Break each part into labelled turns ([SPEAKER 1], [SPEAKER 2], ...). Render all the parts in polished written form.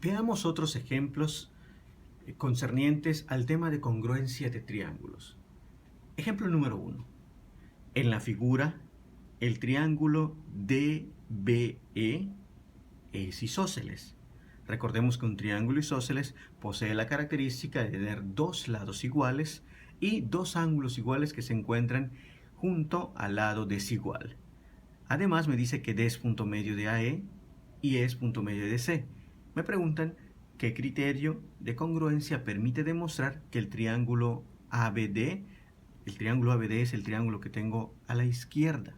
[SPEAKER 1] Veamos otros ejemplos concernientes al tema de congruencia de triángulos. Ejemplo número 1. En la figura, el triángulo DBE es isósceles. Recordemos que un triángulo isósceles posee la característica de tener dos lados iguales y dos ángulos iguales que se encuentran junto al lado desigual. Además me dice que D es punto medio de AE y E es punto medio de C. Me preguntan qué criterio de congruencia permite demostrar que el triángulo ABD es el triángulo que tengo a la izquierda,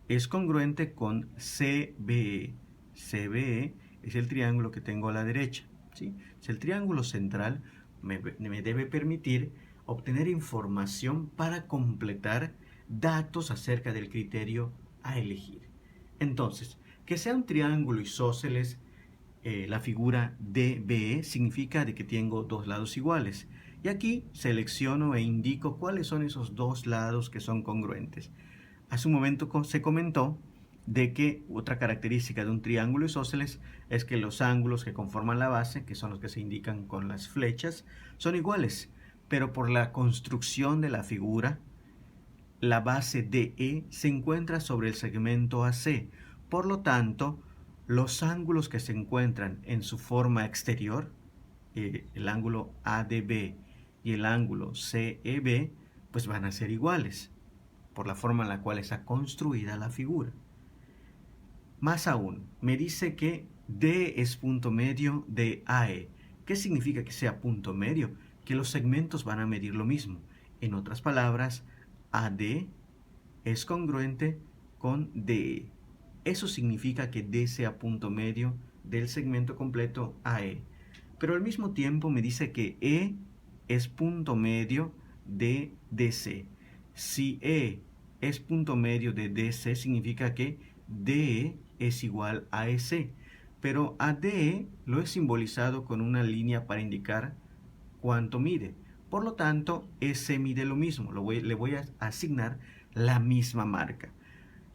[SPEAKER 1] es congruente con CBE. CBE es el triángulo que tengo a la derecha, ¿sí? El triángulo central me debe permitir obtener información para completar datos acerca del criterio a elegir. Entonces, que sea un triángulo isósceles, la figura DBE significa de que tengo dos lados iguales. Y aquí selecciono e indico cuáles son esos dos lados que son congruentes. Hace un momento se comentó de que otra característica de un triángulo isósceles es que los ángulos que conforman la base, que son los que se indican con las flechas, son iguales, pero por la construcción de la figura, la base DE se encuentra sobre el segmento AC. Por lo tanto, los ángulos que se encuentran en su forma exterior, el ángulo ADB y el ángulo CEB, pues van a ser iguales, por la forma en la cual está construida la figura. Más aún, me dice que D es punto medio de AE. ¿Qué significa que sea punto medio? Que los segmentos van a medir lo mismo. En otras palabras, AD es congruente con DE. Eso significa que D sea punto medio del segmento completo AE. Pero al mismo tiempo me dice que E es punto medio de DC. Si E es punto medio de DC, significa que DE es igual a EC. Pero a DE lo he simbolizado con una línea para indicar cuánto mide. Por lo tanto, EC mide lo mismo. Le voy a asignar la misma marca.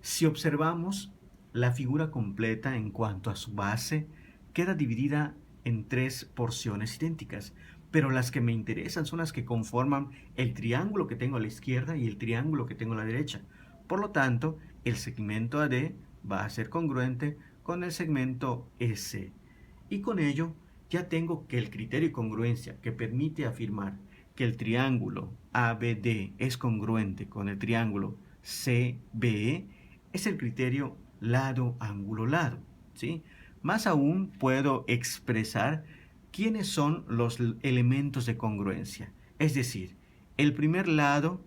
[SPEAKER 1] Si observamos la figura completa en cuanto a su base, queda dividida en tres porciones idénticas, pero las que me interesan son las que conforman el triángulo que tengo a la izquierda y el triángulo que tengo a la derecha. Por lo tanto, el segmento AD va a ser congruente con el segmento EC. Y con ello ya tengo que el criterio de congruencia que permite afirmar que el triángulo ABD es congruente con el triángulo CBE es el criterio lado, ángulo, lado, ¿sí? Más aún puedo expresar quiénes son los elementos de congruencia. Es decir, el primer lado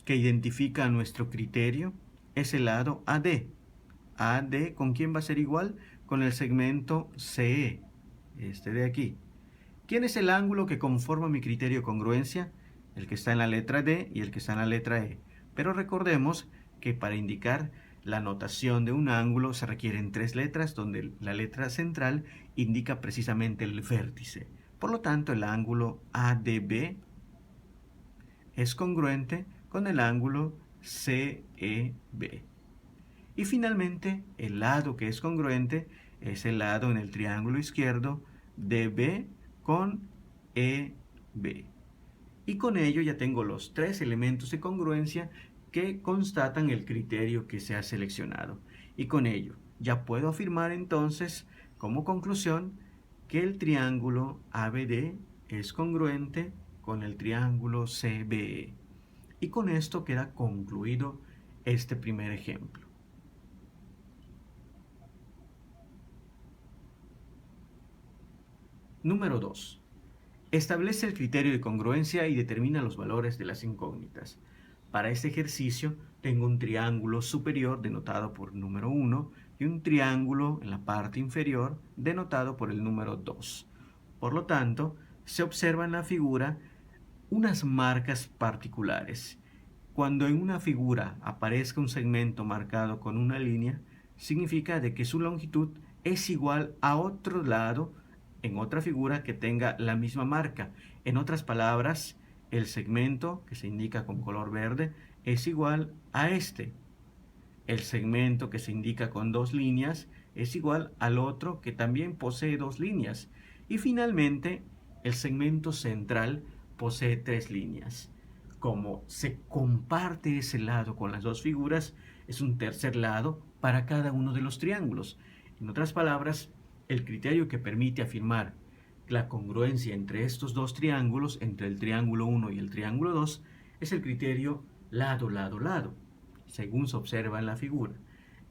[SPEAKER 1] que identifica nuestro criterio es el lado AD. AD, ¿con quién va a ser igual? Con el segmento CE, este de aquí. ¿Quién es el ángulo que conforma mi criterio de congruencia? El que está en la letra D y el que está en la letra E. Pero recordemos que para indicar la notación de un ángulo se requieren tres letras, donde la letra central indica precisamente el vértice. Por lo tanto, el ángulo ADB es congruente con el ángulo CEB. Y finalmente, el lado que es congruente es el lado en el triángulo izquierdo DB con EB. Y con ello ya tengo los tres elementos de congruencia que constatan el criterio que se ha seleccionado. Y con ello ya puedo afirmar entonces como conclusión que el triángulo ABD es congruente con el triángulo CBE. Y con esto queda concluido este primer ejemplo. Número 2. Establece el criterio de congruencia y determina los valores de las incógnitas. Para este ejercicio tengo un triángulo superior denotado por el número 1 y un triángulo en la parte inferior denotado por el número 2. Por lo tanto, se observa en la figura unas marcas particulares. Cuando en una figura aparezca un segmento marcado con una línea, significa de que su longitud es igual a otro lado en otra figura que tenga la misma marca. En otras palabras, el segmento que se indica con color verde es igual a este. el segmento que se indica con dos líneas es igual al otro que también posee dos líneas. Y finalmente, el segmento central posee tres líneas. Como se comparte ese lado con las dos figuras, es un tercer lado para cada uno de los triángulos. En otras palabras, el criterio que permite afirmar la congruencia entre estos dos triángulos, entre el triángulo 1 y el triángulo 2, es el criterio lado, lado, lado, según se observa en la figura.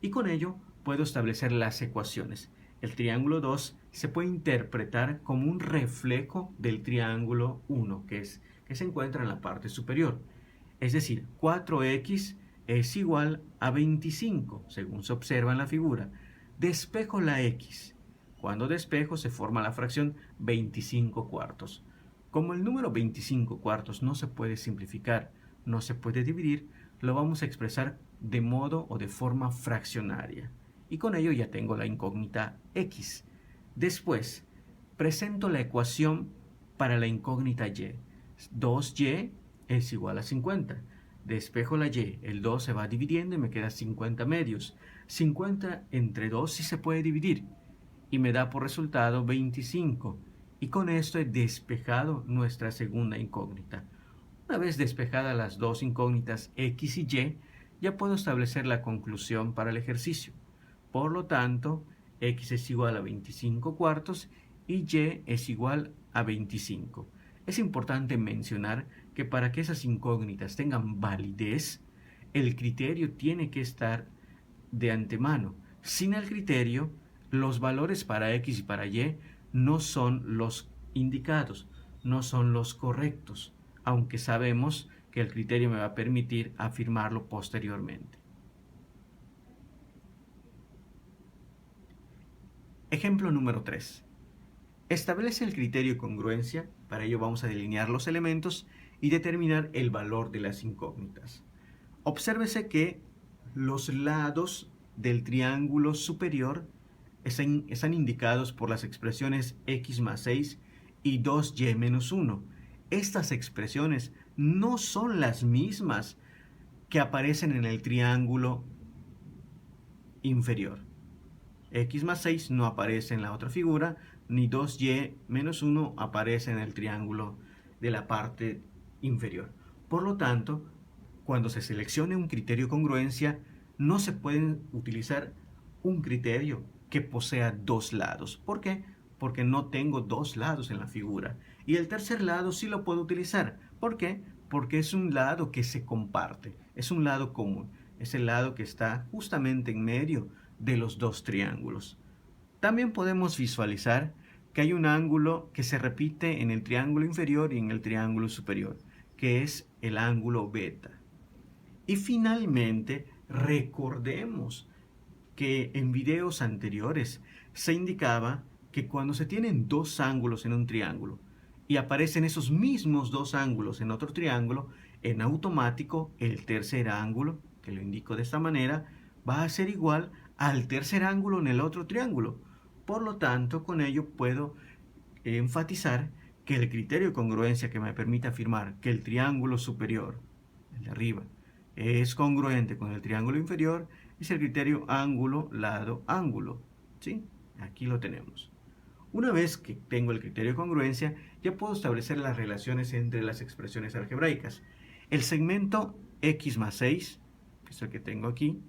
[SPEAKER 1] Y con ello puedo establecer las ecuaciones. El triángulo 2 se puede interpretar como un reflejo del triángulo 1, que se encuentra en la parte superior. Es decir, 4x es igual a 25, según se observa en la figura. Despejo la x. Cuando despejo se forma la fracción 25 cuartos. Como el número 25 cuartos no se puede simplificar, no se puede dividir, lo vamos a expresar de modo o de forma fraccionaria. Y con ello ya tengo la incógnita x. Después, presento la ecuación para la incógnita y. 2y es igual a 50. Despejo la y, el 2 se va dividiendo y me queda 50 medios. 50 entre 2 sí se puede dividir y me da por resultado 25. Y con esto he despejado nuestra segunda incógnita. Una vez despejadas las dos incógnitas x y y, ya puedo establecer la conclusión para el ejercicio. Por lo tanto, x es igual a 25 cuartos y y es igual a 25. Es importante mencionar que para que esas incógnitas tengan validez, el criterio tiene que estar de antemano. Sin el criterio, los valores para x y para y no son los indicados, no son los correctos, aunque sabemos que el criterio me va a permitir afirmarlo posteriormente. Ejemplo número 3. Establece el criterio de congruencia. Para ello vamos a delinear los elementos y determinar el valor de las incógnitas. Obsérvese que los lados del triángulo superior están indicados por las expresiones x más 6 y 2y menos 1. Estas expresiones no son las mismas que aparecen en el triángulo inferior. X más 6 no aparece en la otra figura, ni 2y menos 1 aparece en el triángulo de la parte inferior. Por lo tanto, cuando se seleccione un criterio de congruencia, no se puede utilizar un criterio que posea dos lados. ¿Por qué? Porque no tengo dos lados en la figura. Y el tercer lado sí lo puedo utilizar. ¿Por qué? Porque es un lado que se comparte, es un lado común, es el lado que está justamente en medio de los dos triángulos. También podemos visualizar que hay un ángulo que se repite en el triángulo inferior y en el triángulo superior, que es el ángulo beta. Y finalmente, recordemos que en videos anteriores se indicaba que cuando se tienen dos ángulos en un triángulo y aparecen esos mismos dos ángulos en otro triángulo, en automático el tercer ángulo, que lo indico de esta manera, va a ser igual al tercer ángulo en el otro triángulo. Por lo tanto, con ello puedo enfatizar que el criterio de congruencia que me permite afirmar que el triángulo superior, el de arriba, es congruente con el triángulo inferior es el criterio ángulo, lado, ángulo. ¿Sí? Aquí lo tenemos. Una vez que tengo el criterio de congruencia, ya puedo establecer las relaciones entre las expresiones algebraicas. El segmento x más 6, que es el que tengo aquí,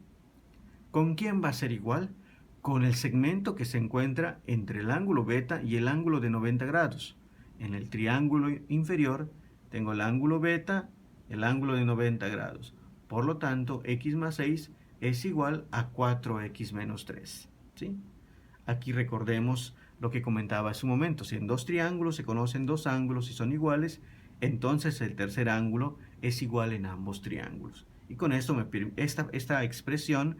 [SPEAKER 1] ¿con quién va a ser igual? Con el segmento que se encuentra entre el ángulo beta y el ángulo de 90 grados. En el triángulo inferior tengo el ángulo beta, el ángulo de 90 grados. Por lo tanto, x más 6 es igual a 4x menos 3. ¿Sí? Aquí recordemos lo que comentaba hace un momento. Si en dos triángulos se conocen dos ángulos y son iguales, entonces el tercer ángulo es igual en ambos triángulos. Y con esto esta expresión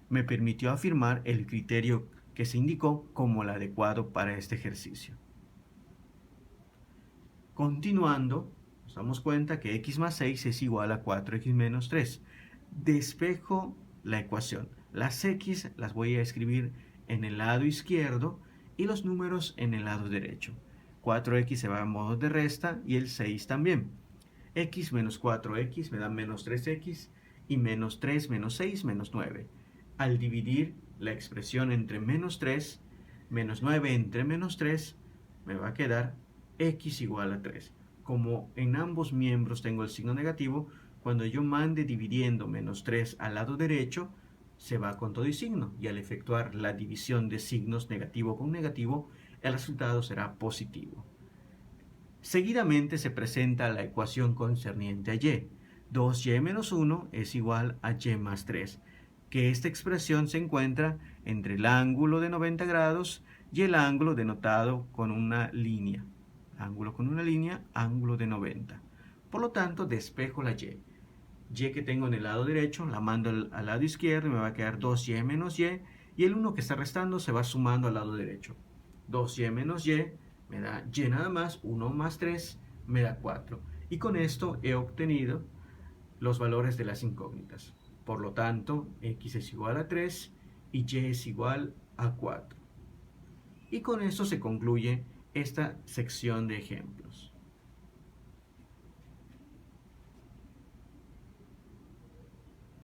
[SPEAKER 1] me permitió afirmar el criterio que se indicó como el adecuado para este ejercicio. Continuando, nos damos cuenta que x más 6 es igual a 4x menos 3. Despejo la ecuación. Las x las voy a escribir en el lado izquierdo y los números en el lado derecho. 4x se va a modo de resta y el 6 también. X menos 4x me da menos 3x y menos 3 menos 6 menos 9. Al dividir la expresión entre menos 3 menos 9 entre menos 3, me va a quedar x igual a 3. Como en ambos miembros tengo el signo negativo, cuando yo mande dividiendo menos 3 al lado derecho, se va con todo y signo, y al efectuar la división de signos negativo con negativo, el resultado será positivo. Seguidamente se presenta la ecuación concerniente a y. 2y menos 1 es igual a y más 3, que esta expresión se encuentra entre el ángulo de 90 grados y el ángulo denotado con una línea. Ángulo con una línea, ángulo de 90. Por lo tanto, despejo la y. Y que tengo en el lado derecho, la mando al lado izquierdo y me va a quedar 2y menos y el 1 que está restando se va sumando al lado derecho. 2y menos y me da y nada más, 1 más 3 me da 4. Y con esto he obtenido los valores de las incógnitas. Por lo tanto, x es igual a 3 y y es igual a 4. Y con esto se concluye esta sección de ejemplos.